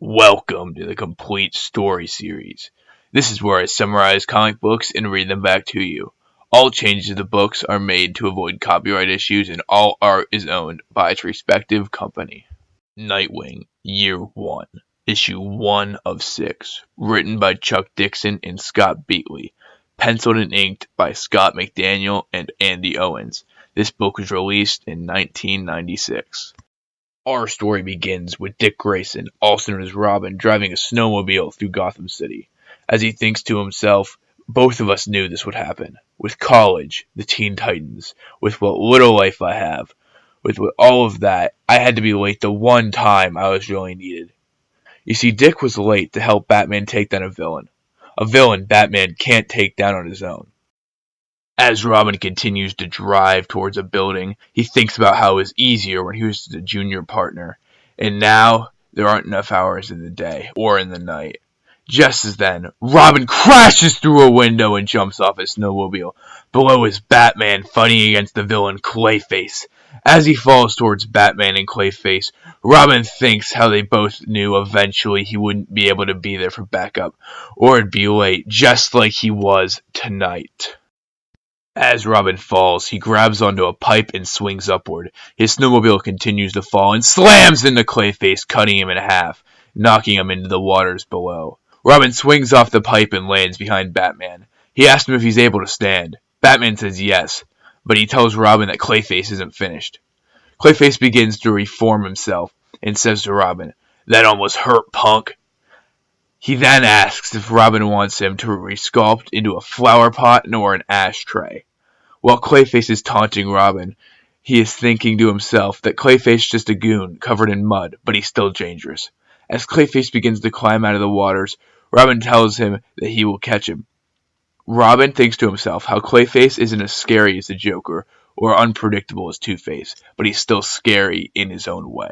Welcome to the Complete Story Series. This is where I summarize comic books and read them back to you. All changes to the books are made to avoid copyright issues, and all art is owned by its respective company. Nightwing, Year 1, Issue 1 of 6, written by Chuck Dixon and Scott Beatley, penciled and inked by Scott McDaniel and Andy Owens. This book was released in 1996. Our story begins with Dick Grayson, also known as Robin, driving a snowmobile through Gotham City. As he thinks to himself, both of us knew this would happen. With college, the Teen Titans, with what little life I have, with all of that, I had to be late the one time I was really needed. You see, Dick was late to help Batman take down a villain. A villain Batman can't take down on his own. As Robin continues to drive towards a building, he thinks about how it was easier when he was the junior partner, and now there aren't enough hours in the day or in the night. Just as then, Robin crashes through a window and jumps off his snowmobile. Below is Batman fighting against the villain Clayface. As he falls towards Batman and Clayface, Robin thinks how they both knew eventually he wouldn't be able to be there for backup, or it'd be late, just like he was tonight. As Robin falls, he grabs onto a pipe and swings upward. His snowmobile continues to fall and slams into Clayface, cutting him in half, knocking him into the waters below. Robin swings off the pipe and lands behind Batman. He asks him if he's able to stand. Batman says yes, but he tells Robin that Clayface isn't finished. Clayface begins to reform himself and says to Robin, "That almost hurt, punk." He then asks if Robin wants him to resculpt into a flower pot or an ashtray. While Clayface is taunting Robin, he is thinking to himself that Clayface is just a goon covered in mud, but he's still dangerous. As Clayface begins to climb out of the waters, Robin tells him that he will catch him. Robin thinks to himself how Clayface isn't as scary as the Joker or unpredictable as Two-Face, but he's still scary in his own way.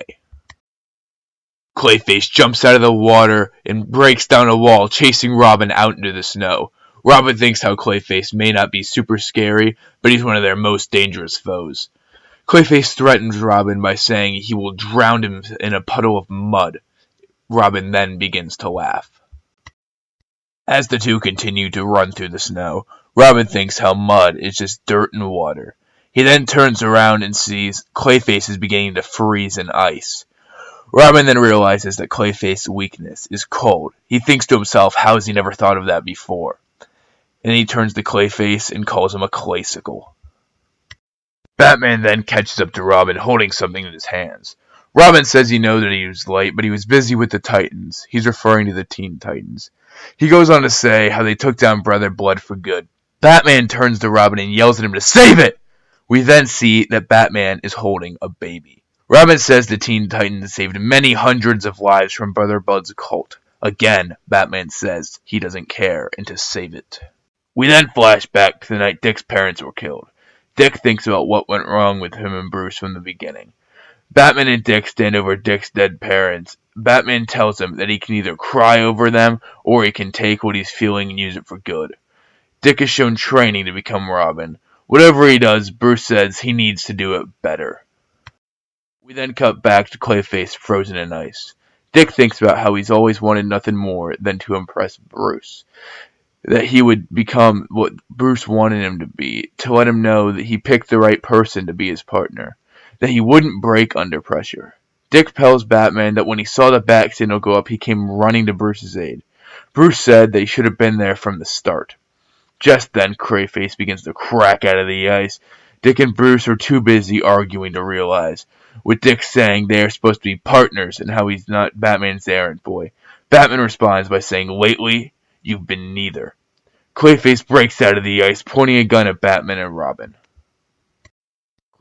Clayface jumps out of the water and breaks down a wall, chasing Robin out into the snow. Robin thinks how Clayface may not be super scary, but he's one of their most dangerous foes. Clayface threatens Robin by saying he will drown him in a puddle of mud. Robin then begins to laugh. As the two continue to run through the snow, Robin thinks how mud is just dirt and water. He then turns around and sees Clayface is beginning to freeze in ice. Robin then realizes that Clayface's weakness is cold. He thinks to himself, how has he never thought of that before? And he turns to Clayface and calls him a claysicle. Batman then catches up to Robin holding something in his hands. Robin says he knows that he was late, but he was busy with the Titans. He's referring to the Teen Titans. He goes on to say how they took down Brother Blood for good. Batman turns to Robin and yells at him to save it! We then see that Batman is holding a baby. Robin says the Teen Titans saved many hundreds of lives from Brother Blood's cult. Again, Batman says he doesn't care and to save it. We then flash back to the night Dick's parents were killed. Dick thinks about what went wrong with him and Bruce from the beginning. Batman and Dick stand over Dick's dead parents. Batman tells him that he can either cry over them or he can take what he's feeling and use it for good. Dick is shown training to become Robin. Whatever he does, Bruce says he needs to do it better. We then cut back to Clayface frozen in ice. Dick thinks about how he's always wanted nothing more than to impress Bruce. That he would become what Bruce wanted him to be, to let him know that he picked the right person to be his partner. That he wouldn't break under pressure. Dick tells Batman that when he saw the bat signal go up, he came running to Bruce's aid. Bruce said that he should have been there from the start. Just then, Clayface begins to crack out of the ice. Dick and Bruce are too busy arguing to realize, with Dick saying they are supposed to be partners and how he's not Batman's errand boy. Batman responds by saying, lately, you've been neither. Clayface breaks out of the ice, pointing a gun at Batman and Robin.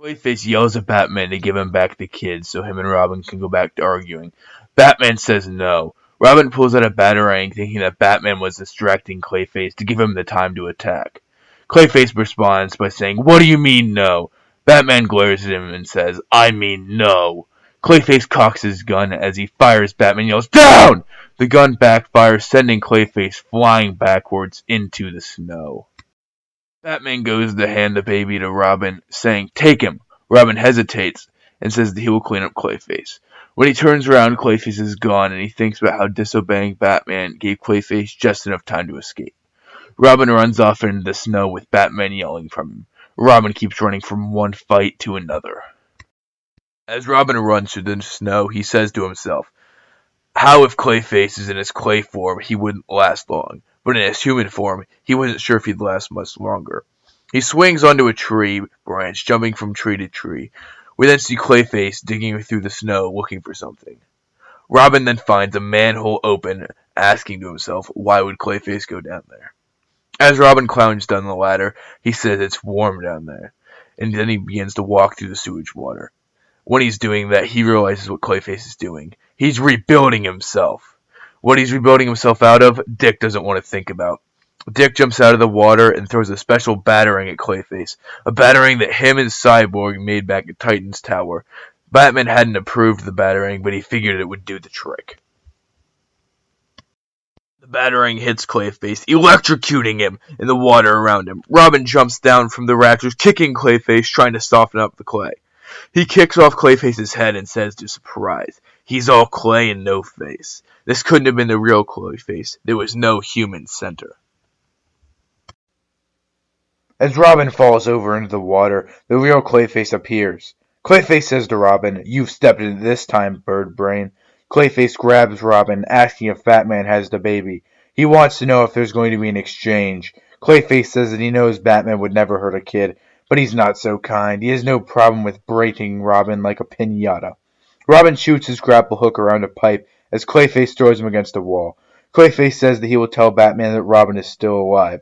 Clayface yells at Batman to give him back the kids so him and Robin can go back to arguing. Batman says no. Robin pulls out a batarang thinking that Batman was distracting Clayface to give him the time to attack. Clayface responds by saying, what do you mean no? Batman glares at him and says, I mean no. Clayface cocks his gun as he fires. Batman yells, down! The gun backfires, sending Clayface flying backwards into the snow. Batman goes to hand the baby to Robin, saying, take him. Robin hesitates and says that he will clean up Clayface. When he turns around, Clayface is gone, and he thinks about how disobeying Batman gave Clayface just enough time to escape. Robin runs off into the snow with Batman yelling from him. Robin keeps running from one fight to another. As Robin runs through the snow, he says to himself, how if Clayface is in his clay form, he wouldn't last long, but in his human form, he wasn't sure if he'd last much longer. He swings onto a tree branch, jumping from tree to tree. We then see Clayface digging through the snow, looking for something. Robin then finds a manhole open, asking to himself, why would Clayface go down there? As Robin climbs down the ladder, he says it's warm down there, and then he begins to walk through the sewage water. When he's doing that, he realizes what Clayface is doing. He's rebuilding himself. What he's rebuilding himself out of, Dick doesn't want to think about. Dick jumps out of the water and throws a special batarang at Clayface, a batarang that him and Cyborg made back at Titan's Tower. Batman hadn't approved the batarang, but he figured it would do the trick. The batarang hits Clayface, electrocuting him in the water around him. Robin jumps down from the rafters, kicking Clayface, trying to soften up the clay. He kicks off Clayface's head and says to surprise, he's all clay and no face. This couldn't have been the real Clayface. There was no human center. As Robin falls over into the water, the real Clayface appears. Clayface says to Robin, you've stepped in it this time, bird brain. Clayface grabs Robin, asking if Batman has the baby. He wants to know if there's going to be an exchange. Clayface says that he knows Batman would never hurt a kid, but he's not so kind. He has no problem with breaking Robin like a piñata. Robin shoots his grapple hook around a pipe as Clayface throws him against a wall. Clayface says that he will tell Batman that Robin is still alive.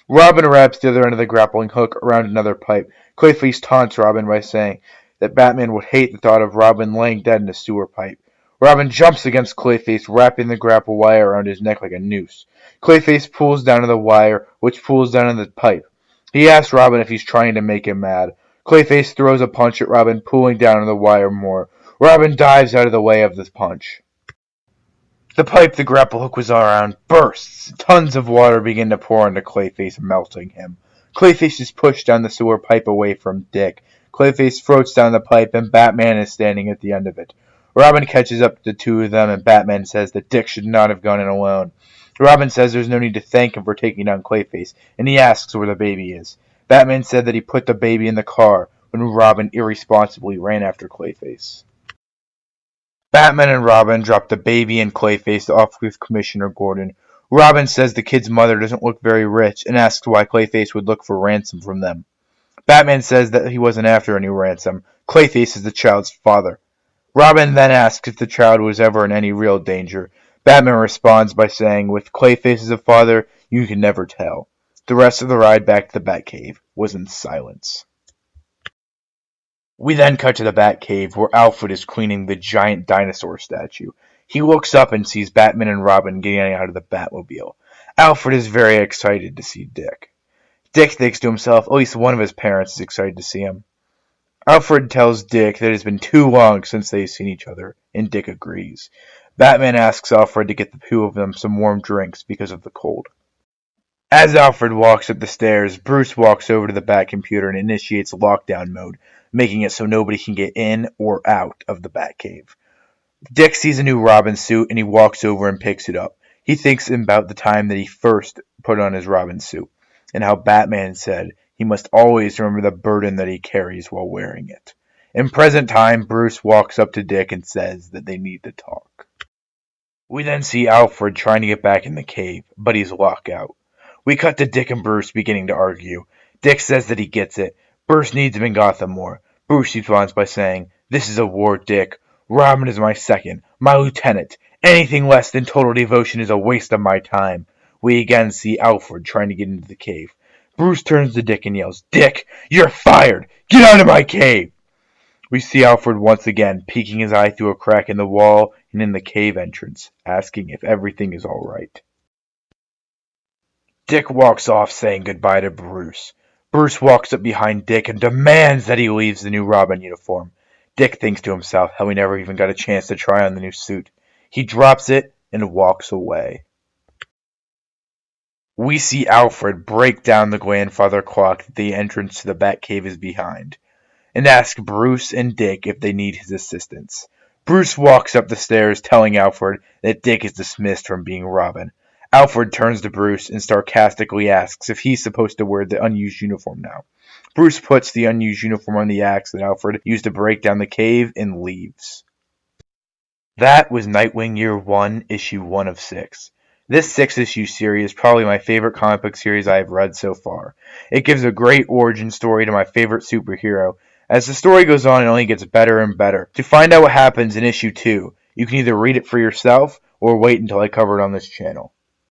Robin wraps the other end of the grappling hook around another pipe. Clayface taunts Robin by saying that Batman would hate the thought of Robin laying dead in a sewer pipe. Robin jumps against Clayface, wrapping the grapple wire around his neck like a noose. Clayface pulls down on the wire, which pulls down on the pipe. He asks Robin if he's trying to make him mad. Clayface throws a punch at Robin, pulling down on the wire more. Robin dives out of the way of this punch. The pipe the grapple hook was around bursts. Tons of water begin to pour into Clayface, melting him. Clayface is pushed down the sewer pipe away from Dick. Clayface floats down the pipe, and Batman is standing at the end of it. Robin catches up to the two of them, and Batman says that Dick should not have gone in alone. Robin says there's no need to thank him for taking down Clayface, and he asks where the baby is. Batman said that he put the baby in the car when Robin irresponsibly ran after Clayface. Batman and Robin drop the baby and Clayface off with Commissioner Gordon. Robin says the kid's mother doesn't look very rich and asks why Clayface would look for ransom from them. Batman says that he wasn't after any ransom. Clayface is the child's father. Robin then asks if the child was ever in any real danger. Batman responds by saying, with Clayface as a father, you can never tell. The rest of the ride back to the Batcave was in silence. We then cut to the Batcave, where Alfred is cleaning the giant dinosaur statue. He looks up and sees Batman and Robin getting out of the Batmobile. Alfred is very excited to see Dick. Dick thinks to himself, at least one of his parents is excited to see him. Alfred tells Dick that it has been too long since they've seen each other, and Dick agrees. Batman asks Alfred to get the two of them some warm drinks because of the cold. As Alfred walks up the stairs, Bruce walks over to the Batcomputer and initiates lockdown mode, making it so nobody can get in or out of the Batcave. Dick sees a new Robin suit and he walks over and picks it up. He thinks about the time that he first put on his Robin suit, and how Batman said he must always remember the burden that he carries while wearing it. In present time, Bruce walks up to Dick and says that they need to talk. We then see Alfred trying to get back in the cave, but he's locked out. We cut to Dick and Bruce beginning to argue. Dick says that he gets it. Bruce needs him in Gotham more. Bruce responds by saying, this is a war, Dick. Robin is my second, my lieutenant. Anything less than total devotion is a waste of my time. We again see Alfred trying to get into the cave. Bruce turns to Dick and yells, Dick, you're fired! Get out of my cave! We see Alfred once again peeking his eye through a crack in the wall and in the cave entrance, asking if everything is all right. Dick walks off saying goodbye to Bruce. Bruce walks up behind Dick and demands that he leaves the new Robin uniform. Dick thinks to himself how he never even got a chance to try on the new suit. He drops it and walks away. We see Alfred break down the grandfather clock that the entrance to the Batcave is behind, and ask Bruce and Dick if they need his assistance. Bruce walks up the stairs telling Alfred that Dick is dismissed from being Robin. Alfred turns to Bruce and sarcastically asks if he's supposed to wear the unused uniform now. Bruce puts the unused uniform on the axe that Alfred used to break down the cave and leaves. That was Nightwing Year 1, Issue 1 of 6. This 6-issue series is probably my favorite comic book series I have read so far. It gives a great origin story to my favorite superhero. As the story goes on, it only gets better and better. To find out what happens in Issue 2, you can either read it for yourself or wait until I cover it on this channel.